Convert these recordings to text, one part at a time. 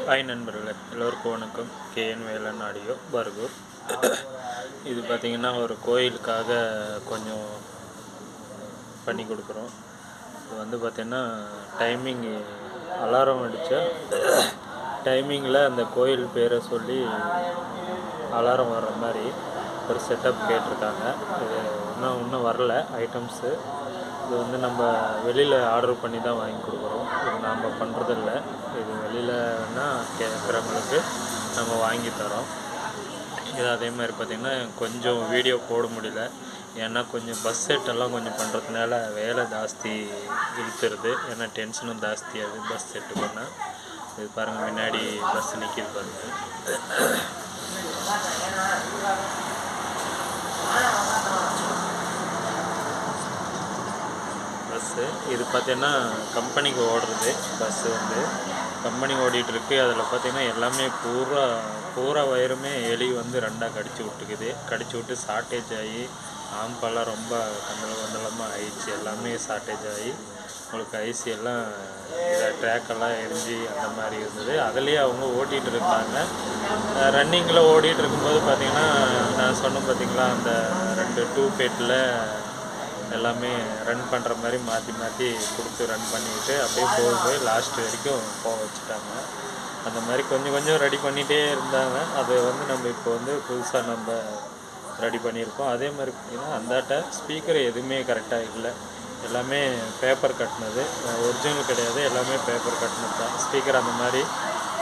Hi நண்பர்களே, எல்லோருக்கும் வணக்கம். K N Velan audio, Bargur. இது பார்த்திங்கன்னா ஒரு கோயிலுக்காக கொஞ்சம் பண்ணி கொடுக்குறோம். இது வந்து பார்த்திங்கன்னா டைமிங் அலாரம் அடித்தா டைமிங்கில் அந்த கோயில் பேரை சொல்லி அலாரம் வர்ற மாதிரி ஒரு செட்டப் கேட்டிருக்காங்க. இது இன்னும் வரல ஐட்டம்ஸு. இது வந்து நம்ம வெளியில் ஆர்டர் பண்ணி தான் வாங்கி கொடுக்குறோம். இது நாம் பண்ணுறதில்ல. இது வெளியிலன்னா கேட்குறவங்களுக்கு நம்ம வாங்கி தரோம். இது அதே மாதிரி பார்த்திங்கன்னா கொஞ்சம் வீடியோ போட முடியல. ஏன்னா கொஞ்சம் பஸ் செட்டெல்லாம் கொஞ்சம் பண்ணுறதுனால வேலை ஜாஸ்தி இழுத்துருது. ஏன்னா டென்ஷனும் ஜாஸ்தியாகுது பஸ் செட்டு பண்ணால். இது பாருங்கள், முன்னாடி பஸ் நிற்கிது பாருங்கள். பஸ்ஸு இது பார்த்திங்கன்னா கம்பெனிக்கு ஓடுறது. பஸ்ஸு வந்து கம்பெனி ஓடிட்டுருக்கு. அதில் பார்த்திங்கன்னா எல்லாமே பூரா வயருமே எலி வந்து ரெண்டாக கடிச்சு விட்டு ஷார்ட்டேஜ் ஆகி ஆம்பெல்லாம் ரொம்ப கந்தளமாக ஆயிடுச்சு. எல்லாமே ஷார்ட்டேஜ் ஆகி உங்களுக்கு ஐசி எல்லாம் ட்ராக்கெல்லாம் எரிஞ்சு அந்த மாதிரி இருந்தது. அதுலேயே அவங்க ஓட்டிகிட்டு இருந்தாங்க. ரன்னிங்கில் ஓடிட்டு இருக்கும்போது பார்த்திங்கன்னா நான் சொன்னேன் பார்த்திங்களா, அந்த 2 2 எல்லாமே ரன் பண்ணுற மாதிரி மாற்றி கொடுத்து ரன் பண்ணிவிட்டு அப்படியே போய் லாஸ்ட் வரைக்கும் போக வச்சுட்டாங்க. அந்த மாதிரி கொஞ்சம் ரெடி பண்ணிகிட்டே இருந்தாங்க. அது வந்து நம்ம இப்போ வந்து புதுசாக நம்ம ரெடி பண்ணியிருக்கோம். அதே மாதிரி பார்த்திங்கன்னா அந்தாட்ட ஸ்பீக்கர் எதுவுமே கரெக்டாக இல்லை. எல்லாமே பேப்பர் கட்டினது, ஒரிஜினல் கிடையாது. எல்லாமே பேப்பர் கட்டினது தான். ஸ்பீக்கர் அந்த மாதிரி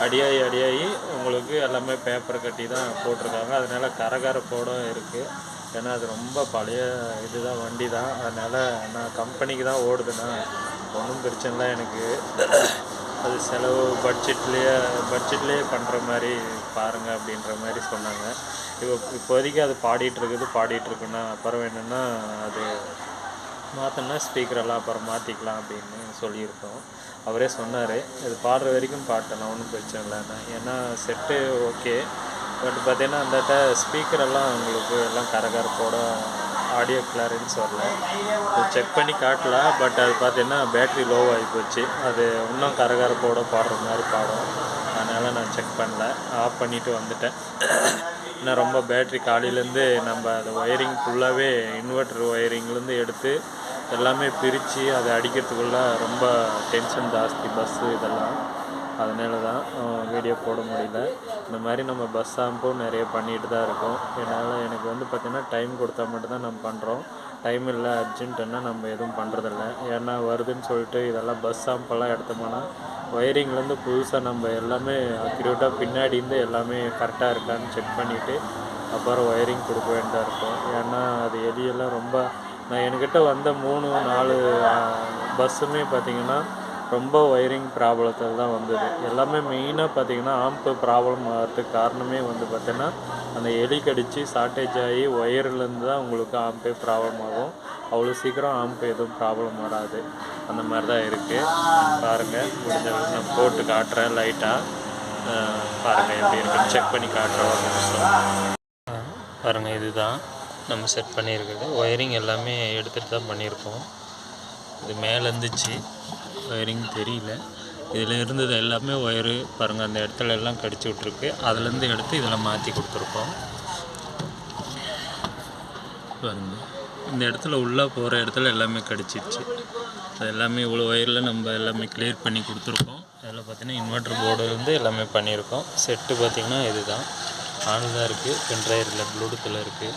அடியாகி உங்களுக்கு எல்லாமே பேப்பர் கட்டி தான் போட்டிருக்காங்க. அதனால் கரகரப்போட இருக்குது. ஏன்னா அது ரொம்ப பழைய இதுதான், வண்டி தான். அதனால் நான் கம்பெனிக்கு தான் ஓடுதுண்ணா, ஒன்றும் பிரச்சனை இல்லை எனக்கு. அது செலவு பட்ஜெட்லேயே பண்ணுற மாதிரி பாருங்கள் அப்படின்ற மாதிரி சொன்னாங்க. இப்போதைக்கு அது பாடிட்டுருக்குன்னா அப்புறம் என்னென்னா அது மாற்றினா ஸ்பீக்கரெல்லாம் அப்புறம் மாற்றிக்கலாம் அப்படின்னு சொல்லியிருக்கோம். அவரே சொன்னார், இது பாடுற வரைக்கும் பாட்டலாம், ஒன்றும் பிரச்சனை இல்லைண்ணா. ஏன்னா செட்டு ஓகே, பட் பார்த்தீங்கன்னா அந்தாட்ட ஸ்பீக்கரெல்லாம் உங்களுக்கு எல்லாம் கரகரப்போட ஆடியோ கிளாரின்ஸ் வரல. செக் பண்ணி காட்டலாம். பட் அது பார்த்தீங்கன்னா பேட்ரி லோ ஆகி போச்சு. அது இன்னும் கரகரப்போட பாடுற மாதிரி பாடும். அதனால் நான் செக் பண்ணல, ஆஃப் பண்ணிவிட்டு வந்துட்டேன். இன்னும் ரொம்ப பேட்ரி காலையிலேருந்து நம்ம அதை ஒயரிங் ஃபுல்லாகவே இன்வெர்ட்ரு ஒயரிங்லேருந்து எடுத்து எல்லாமே பிரித்து அதை அடிக்கிறதுக்குள்ளே ரொம்ப டென்ஷன் ஜாஸ்தி பஸ்ஸு இதெல்லாம். அதனால தான் வீடியோ போட முடியல. இந்த மாதிரி நம்ம பஸ் ஆம்பும் நிறைய பண்ணிட்டு தான் இருக்கோம். எனக்கு வந்து பார்த்திங்கன்னா டைம் கொடுத்தா மட்டும்தான் நம்ம பண்ணுறோம். டைம் இல்லை, அர்ஜென்ட்டுன்னா நம்ம எதுவும் பண்ணுறதில்ல. ஏன்னா வருதுன்னு சொல்லிட்டு இதெல்லாம் பஸ் ஆம்பெல்லாம் எடுத்தோம்னா ஒயரிங்லேருந்து புதுசாக நம்ம எல்லாமே அக்யூரேட்டாக பின்னாடிருந்து எல்லாமே கரெக்டாக இருக்கான்னு செக் பண்ணிவிட்டு அப்புறம் ஒயரிங் கொடுக்க வேண்டியதாக இருக்கும். ஏன்னா அது எலியெல்லாம் ரொம்ப நான் என்கிட்ட வந்த 3-4 பஸ்ஸுமே பார்த்திங்கன்னா ரொம்ப ஒயரிங் ப்ராப்ளத்தில் தான் வந்தது. எல்லாமே மெயினாக பார்த்திங்கன்னா ஆம்பு ப்ராப்ளம் ஆகிறதுக்கு காரணமே வந்து பார்த்திங்கன்னா அந்த எலி கடித்து ஷார்ட்டேஜ் ஆகி ஒயர்லேருந்து தான் உங்களுக்கு ஆம்பே ப்ராப்ளம் ஆகும். அவ்வளோ சீக்கிரம் ஆம்பு எதுவும் ப்ராப்ளம் வராது. அந்த மாதிரி தான் இருக்குது. பாருங்கள், முடிஞ்ச நான் போட்டு காட்டுறேன் லைட்டாக. பாருங்கள் எப்படி இருக்குன்னு செக் பண்ணி காட்டுறோம் ஒரு நிமிஷம். பாருங்கள், இதுதான் நம்ம செட் பண்ணியிருக்குது. ஒயரிங் எல்லாமே எடுத்துகிட்டு தான் பண்ணியிருக்கோம். இது மேலே இருந்துச்சு, ஒயரிங் தெரியல. இதில் இருந்தது எல்லாமே ஒயரு பாருங்கள், அந்த இடத்துல எல்லாம் கடிச்சு விட்ருக்கு. அதுலேருந்து எடுத்து இதில் மாற்றி கொடுத்துருக்கோம். பாருங்கள், இந்த இடத்துல உள்ளே போகிற இடத்துல எல்லாமே கடிச்சிடுச்சு. அது எல்லாமே இவ்வளோ ஒயரில் நம்ம எல்லாமே கிளியர் பண்ணி கொடுத்துருக்கோம். அதில் பார்த்திங்கன்னா இன்வெர்ட்ரு போர்டு வந்து எல்லாமே பண்ணியிருக்கோம். செட்டு பார்த்திங்கன்னா இது தான் ஆன் தான் இருக்குது. பென்ட்ரைவில் ப்ளூடூத்தில் இருக்குது.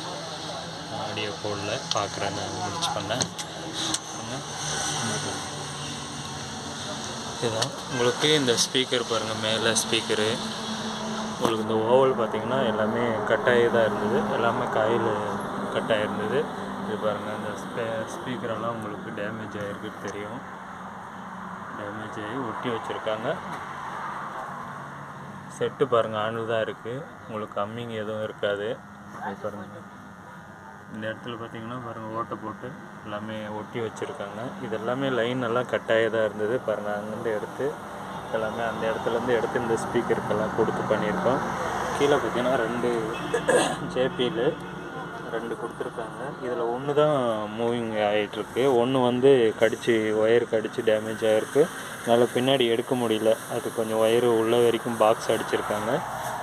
ஆடியோ போர்டில் பார்க்குறேன், நான் முடிச்சு பண்ணேன். இதுதான் உங்களுக்கு இந்த ஸ்பீக்கர் பாருங்கள், மேலே ஸ்பீக்கரு உங்களுக்கு இந்த ஓவல் பார்த்திங்கன்னா எல்லாமே கட்டாகி தான் இருந்தது. எல்லாமே காயில் கட்டாகி இருந்தது. இது பாருங்கள், இந்த ஸ்பீக்கரெல்லாம் உங்களுக்கு டேமேஜ் ஆகிருக்குன்னு தெரியும். டேமேஜ் ஆகி ஒட்டி வச்சுருக்காங்க. செட்டு பாருங்கள், ஆனில் தான் இருக்குது. உங்களுக்கு கம்மிங் எதுவும் இருக்காது. இது பாருங்கள், இந்த இடத்துல பார்த்திங்கன்னா பாருங்கள் ஓட்டை போட்டு எல்லாமே ஒட்டி வச்சுருக்காங்க. இது எல்லாமே லைன் எல்லாம் கட்டாகி தான் இருந்தது. பாருங்கள், அங்கேருந்து எடுத்து எல்லாமே அந்த இடத்துலேருந்து எடுத்து இந்த ஸ்பீக்கருக்கெல்லாம் கொடுத்து பண்ணியிருக்கோம். கீழே பார்த்திங்கன்னா 2 ஜேபியில் 2 கொடுத்துருக்காங்க. இதில் ஒன்று தான் மூவிங் ஆகிட்டுருக்கு. ஒன்று வந்து ஒயர் கடித்து டேமேஜ் ஆகிருக்கு. அதில் பின்னாடி எடுக்க முடியல, அது கொஞ்சம் ஒயரு உள்ளே வரைக்கும் பாக்ஸ் அடிச்சிருக்காங்க,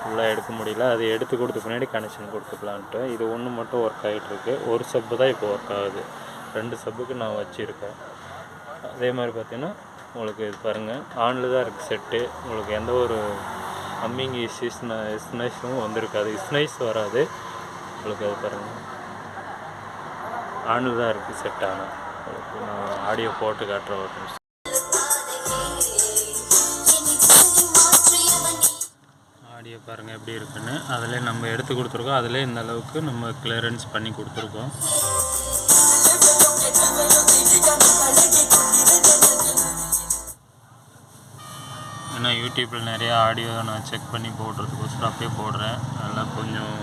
உள்ளே எடுக்க முடியல. அது எடுத்து கொடுத்த பின்னாடி கனெக்ஷன் கொடுத்துக்கலான்ட்டு. இது ஒன்று மட்டும் ஒர்க் ஆகிட்டுருக்கு. ஒரு சப்பு தான் இப்போ ஒர்க் ஆகுது, 2 சப்புக்கு நான் வச்சுருக்கேன். அதே மாதிரி பார்த்திங்கன்னா உங்களுக்கு இது பாருங்கள், ஆனில் தான் இருக்குது செட்டு. உங்களுக்கு எந்த ஒரு அம்மிங் இஸ்னைஸும் வந்திருக்காது, இஸ்னைஸ் வராது உங்களுக்கு. அது பாருங்கள், ஆனில் தான் இருக்குது செட். ஆனால் உங்களுக்கு நான் ஆடியோ போட்டு காட்டுறேன் ஒரு நிமிஷம். ஆடியோ பாருங்கள் எப்படி இருக்குன்னு. அதில் நம்ம எடுத்து கொடுத்துருக்கோம், அதில் இந்த அளவுக்கு நம்ம கிளியரன்ஸ் பண்ணி கொடுத்துருக்கோம். ஏன்னா யூடியூப்பில் நிறையா ஆடியோ நான் செக் பண்ணி போடுறதுக்கோசரம் அப்படியே போடுறேன். அதெல்லாம் கொஞ்சம்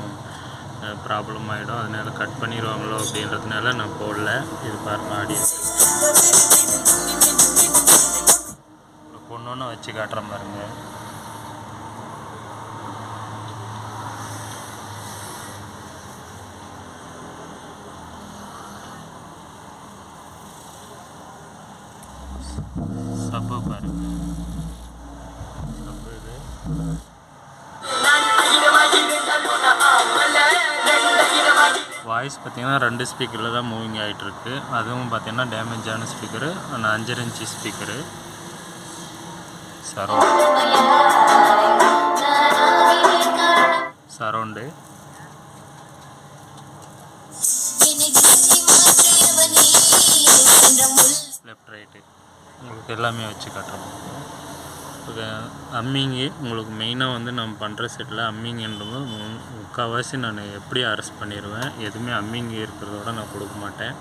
ப்ராப்ளம் ஆகிடும், அதனால கட் பண்ணிடுவாங்களோ அப்படின்றதுனால நான் போடல. இது பாருங்கள் ஆடியோ ஒன்று ஒன்று வச்சு காட்டுறேன் பாருங்கள். சப்பு பாருங்க, சப்பு இது. வாய்ஸ் பார்த்திங்கன்னா 2 ஸ்பீக்கரில் தான் மூவிங் ஆகிட்டுருக்கு. அதுவும் பார்த்திங்கன்னா டேமேஜான speaker, 5 inch speaker. Surround left right உங்களுக்கு எல்லாமே வச்சு காட்டுறோம். அம்மிங்கு உங்களுக்கு மெயினாக வந்து நம்ம பண்ணுற செட்டில் அம்மிங்கன்றது முக்கால்வாசி நான் எப்படி அரெஸ்ட் பண்ணிடுவேன். எதுவுமே அம்மிங்கு இருக்கிறதோட நான் கொடுக்க மாட்டேன்.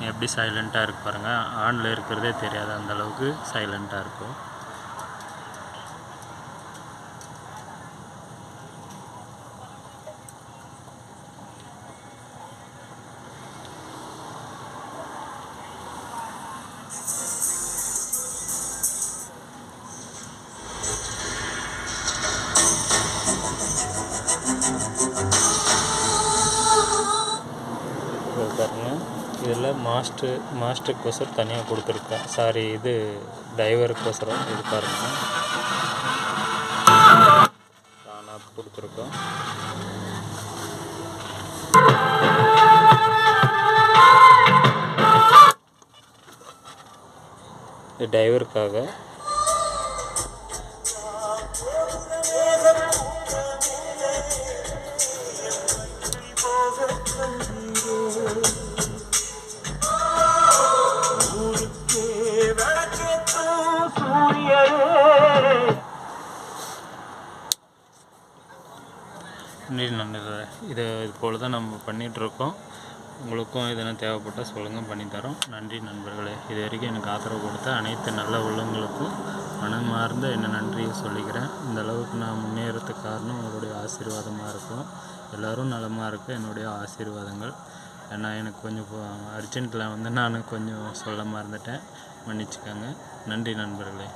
எப்படி சைலண்ட்டாக இருக்கு பாருங்கள், ஆனில் இருக்கிறதே தெரியாது, அந்தளவுக்கு சைலண்ட்டாக இருக்கும். பாருங்கள், இதில் மாஸ்டருக்கோசரம் தனியாக கொடுத்துருக்கேன். சாரி, இது டைவருக்கோசரம். இது பாருங்கள், தானாக கொடுத்துருக்கோம். இது டைவருக்காக. இது போல் தான் நம்ம பண்ணிகிட்ருக்கோம். உங்களுக்கும் இதெல்லாம் தேவைப்பட்டால் சொல்லுங்கள், பண்ணித்தரோம். நன்றி நண்பர்களே. இது வரைக்கும் எனக்கு ஆதரவு கொடுத்த அனைத்து நல்ல உள்ளவங்களுக்கும் மனமார்ந்த என்ன நன்றியை சொல்லிக்கிறேன். இந்த அளவுக்கு நான் முன்னேறதுக்கு காரணம் உங்களுடைய ஆசீர்வாதமாக இருக்கும். எல்லோரும் நலமாக இருக்க என்னுடைய ஆசீர்வாதங்கள். ஏன்னா எனக்கு கொஞ்சம் அர்ஜென்ட்டில் வந்து நான் கொஞ்சம் சொல்ல மறந்துட்டேன், மன்னிச்சுக்கோங்க. நன்றி நண்பர்களே.